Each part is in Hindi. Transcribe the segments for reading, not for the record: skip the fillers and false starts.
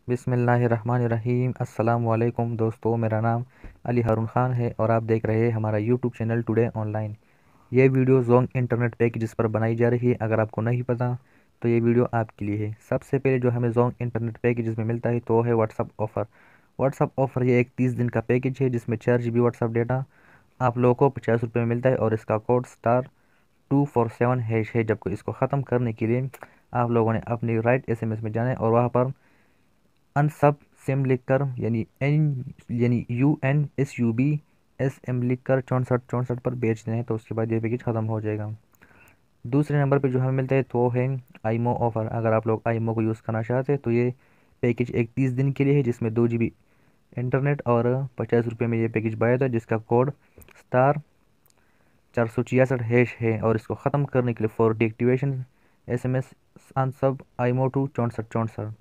बिस्मिल्लाहिर्रहमानिर्रहीम। अस्सलाम वालेकुम दोस्तों, मेरा नाम अली हारून ख़ान है और आप देख रहे हैं हमारा यूट्यूब चैनल टुडे ऑनलाइन। ये वीडियो जोंग इंटरनेट पैकेजेस पर बनाई जा रही है। अगर आपको नहीं पता तो ये वीडियो आपके लिए है। सबसे पहले जो हमें जोंग इंटरनेट पैकेजेस में मिलता है तो है व्हाट्सअप ऑफ़र। व्हाट्सअप ऑफ़र ये एक 30 दिन का पैकेज है जिसमें 4 GB व्हाट्सअप डेटा आप लोगों को 50 रुपये में मिलता है और इसका कोड *247# है। जबकि इसको ख़त्म करने के लिए आप लोगों ने अपनी राइट SMS में जाना है और वहाँ पर अनसब सिम लिखकर यानी UNSUB लिखकर 6464 पर बेच दें तो उसके बाद ये पैकेज ख़त्म हो जाएगा। दूसरे नंबर पे जो हमें मिलता है तो है आईमो ऑफ़र। अगर आप लोग आईमो को यूज़ करना चाहते हैं तो ये पैकेज एक 30 दिन के लिए है जिसमें 2 GB इंटरनेट और 50 रुपये में ये पैकेज बाय होता है जिसका कोड *466# है। और इसको ख़त्म करने के लिए for deactivation SMS unsub imo to 6464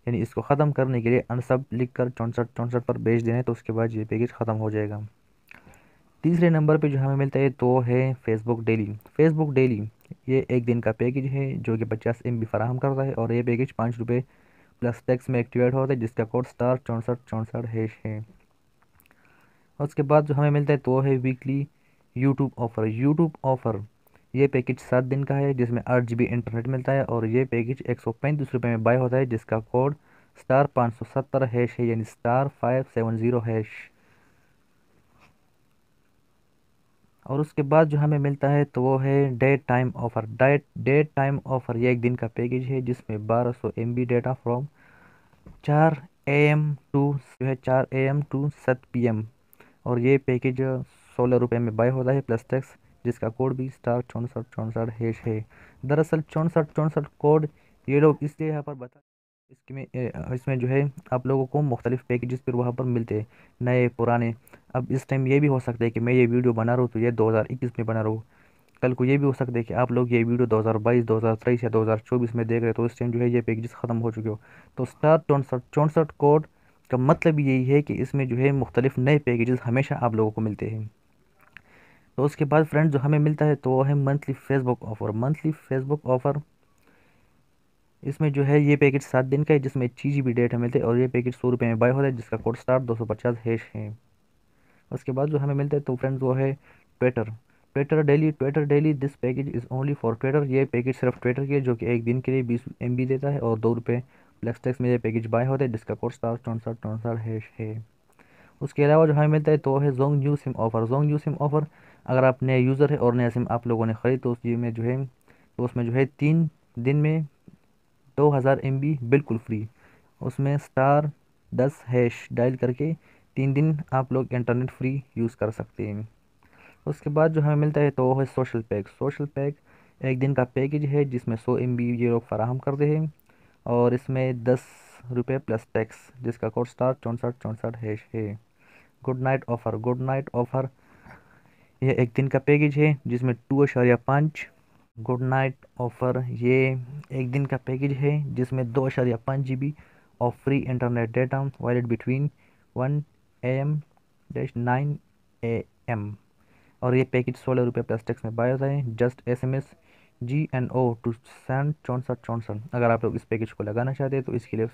यानी इसको ख़त्म करने के लिए अनसब लिख कर 6464 पर भेज देना है तो उसके बाद ये पैकेज ख़त्म हो जाएगा। तीसरे नंबर पे जो हमें मिलता है तो है फेसबुक डेली। फेसबुक डेली ये एक दिन का पैकेज है जो कि 50 MB फराहम करता है और ये पैकेज 5 रुपये प्लस टैक्स में एक्टिवेट होता है जिसका कोड *6464# है। उसके बाद जो हमें मिलता है तो है weekly YouTube offer. YouTube offer ये पैकेज 7 दिन का है जिसमें 8 GB इंटरनेट मिलता है और ये पैकेज 135 रुपये में बाय होता है जिसका कोड *570# है यानी *570#। और उसके बाद जो हमें मिलता है तो वो है day time offer. Day time offer ये एक दिन का पैकेज है जिसमें 1200 MB डेटा फ्रॉम 4 AM टू जो है 4 AM टू 7 PM और ये पैकेज 16 रुपये में बाय होता है प्लस टैक्स जिसका कोड भी *6464# है। दरअसल 6464 कोड ये लोग इसलिए यहाँ पर बता इसमें जो है आप लोगों को मुख्तलिफ पैकेजेस फिर वहाँ पर मिलते हैं, नए पुराने। अब इस टाइम ये भी हो सकता है कि मैं ये वीडियो बना रहा हूँ तो ये 2021 में बना रहा हूँ। कल को ये भी हो सकता है कि आप लोग ये वीडियो 2022, 2023 या 2024 में देख रहे हो तो इस टाइम जो है ये पैकेजेस ख़त्म हो चुके हो। तो *6464 कोड का मतलब यही है कि इसमें जो है मुख्तलिफ नए पैकेजेस हमेशा आप लोगों को मिलते हैं। तो उसके बाद फ्रेंड जो हमें मिलता है तो वो है monthly Facebook offer. Monthly Facebook offer इसमें जो है ये पैकेज 7 दिन का है जिसमें 6 GB डेटा मिलते हैं और ये पैकेज 100 रुपये में बाय होता है जिसका कोड *250# है। उसके बाद जो हमें मिलता है तो फ्रेंड्स वो है Twitter. Twitter daily this package is only for Twitter. ये पैकेज सिर्फ ट्विटर के लिए जो कि एक दिन के लिए 20 MB देता है और 2 रुपये प्लस टैक्स में ये पैकेज बाय होता है जिसका कोड *6464# है। उसके अलावा जो हमें मिलता है तो है Jong new SIM offer. Jong new SIM offer अगर आप नए यूज़र है और नया सिम आप लोगों ने ख़रीद तो उसमें जो है 3 दिन में 2000 MB बिल्कुल फ्री। उसमें *10# डायल करके 3 दिन आप लोग इंटरनेट फ्री यूज़ कर सकते हैं। उसके बाद जो हमें मिलता है तो वो है सोशल पैक। सोशल पैक एक दिन का पैकेज है जिसमें 100 MB ये लोग फराहम करते हैं और इसमें 10 रुपये प्लस टैक्स जिसका कोड *6464# है। Good night offer. Good night offer ये एक दिन का पैकेज है जिसमें 2.5 गुड नाइट ऑफ़र ये एक दिन का पैकेज है जिसमें 2.5 GB of free internet data valid between 1 AM-9 AM और ये पैकेज 16 रुपये प्लस टैक्स में बाय होता है। Just SMS GNO to send 6464। अगर आप लोग इस पैकेज को लगाना चाहते हैं तो इसके लिए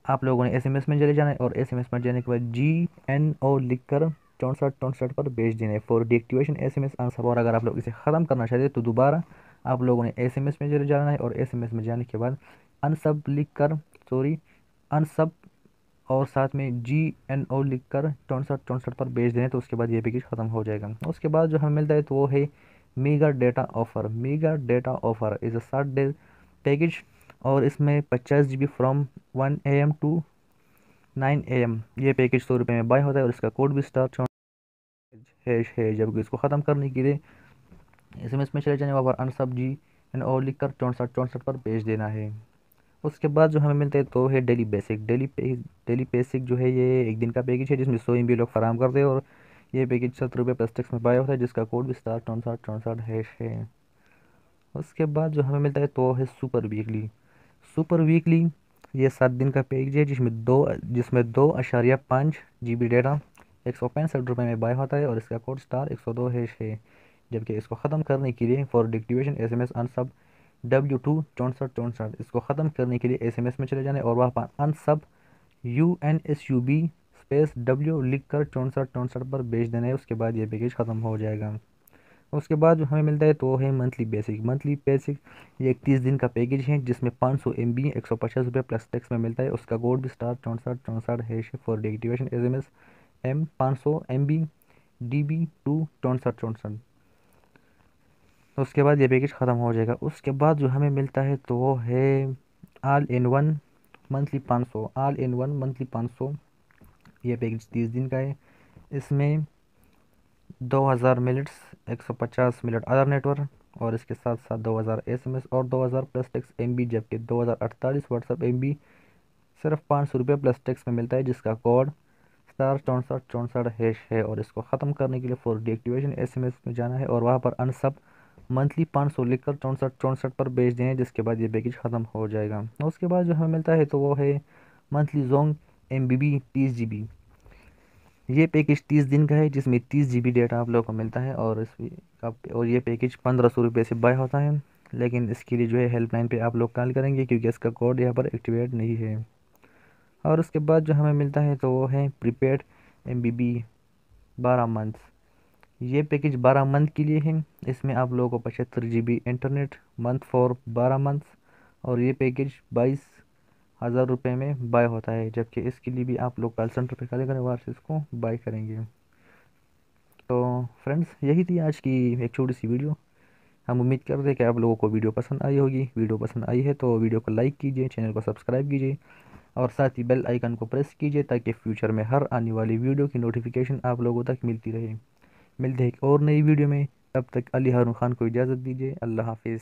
आप लोगों ने SMS में चले जाना है और SMS में जाने के बाद GNO लिखकर 6464 पर भेज देना है फॉर डीएक्टिवेशन SMS आंसर। और अगर आप लोग इसे ख़त्म करना चाहते हैं तो दोबारा आप लोगों ने SMS में चले जाना है और SMS में जाने के बाद अनसब लिख कर अनसब और साथ में GNO लिख कर 6464 पर भेज दें तो उसके बाद ये पैकेज ख़त्म हो जाएगा। उसके बाद जो हमें मिलता है तो वो है mega data offer. Mega data offer is a 60 day package और इसमें 50 GB from 1 AM to 9 AM ये पैकेज 100 रुपये में बाय होता है और इसका कोड भी *64# है। जबकि इसको ख़त्म करने के लिए SMS में चले जाने वहाँ पर अनसब GNO लिख कर 6464 पर भेज देना है। उसके बाद जो हमें मिलता है तो है डेली बेसिक जो है ये एक दिन का पैकेज है जिसमें 100 MB लोग फराहम करते हैं और ये पैकेज 70 रुपये प्लस टैक्स में बाय होता है जिसका कोड भी *6464# है। उसके बाद जो हमें मिलता है तो है सुपर वीकली ये 7 दिन का पैकेज है जिसमें 2.5 GB डेटा 165 रुपये में बाय होता है और इसका कोड *102# है। जबकि इसको ख़त्म करने के लिए फॉर डिक्टिवेशन SMS अनसब W2 64 64। इसको ख़त्म करने के लिए SMS में चले जाना है और वहाँ पर अनसब UNSUB स्पेस W लिख कर 64 64 पर भेज देना है। उसके बाद ये पैकेज ख़त्म हो जाएगा। उसके बाद जो हमें मिलता है तो वो है मंथली बेसिक। ये एक 30 दिन का पैकेज है जिसमें 500 MB 150 रुपये प्लस टैक्स में मिलता है। उसका कोड भी *64 64# है for deactivation SMS M 500 MB DB2 64 64। तो उसके बाद ये पैकेज ख़त्म हो जाएगा। उसके बाद जो हमें मिलता है तो वो है ऑल इन वन मंथली 500। ये पैकेज 30 दिन का है। इसमें 2000 मिनट्स 150 मिनट अदर नेटवर्क और इसके साथ साथ 2000 SMS और 2000 प्लस टैक्स MB, जबकि 2048 व्हाट्सअप MB सिर्फ 500 रुपये प्लस टैक्स में मिलता है, जिसका कोड *64 64# है। और इसको ख़त्म करने के लिए फॉर डीएक्टिवेशन SMS में जाना है और वहाँ पर अनसब मंथली 500 लिखकर 64 64 पर भेज दें, जिसके बाद ये पैकेज ख़त्म हो जाएगा। और उसके बाद जो हमें मिलता है तो वो है मंथली जोंग MBB 30 GB। ये पैकेज 30 दिन का है जिसमें 30 GB डेटा आप लोगों को मिलता है और ये पैकेज 1500 रुपये से बाय होता है। लेकिन इसके लिए जो है हेल्पलाइन पे आप लोग कॉल करेंगे क्योंकि इसका कोड यहाँ पर एक्टिवेट नहीं है। और उसके बाद जो हमें मिलता है तो वो है प्रीपेड MBB 12 मंथ्स। ये पैकेज 12 मंथ के लिए है। इसमें आप लोगों को 75 GB internet month for 12 months और ये पैकेज 22,000 रुपये में बाय होता है, जबकि इसके लिए भी आप लोग कॉल सेंटर पे कॉल करें वार से इसको बाय करेंगे। तो फ्रेंड्स, यही थी आज की एक छोटी सी वीडियो। हम उम्मीद करते हैं कि आप लोगों को वीडियो पसंद आई होगी। वीडियो पसंद आई है तो वीडियो को लाइक कीजिए, चैनल को सब्सक्राइब कीजिए और साथ ही बेल आइकन को प्रेस कीजिए ताकि फ्यूचर में हर आने वाली वीडियो की नोटिफिकेशन आप लोगों तक मिलती रहे। मिलते हैं एक और नई वीडियो में, तब तक अली हारून खान को इजाज़त दीजिए। अल्लाह हाफिज़।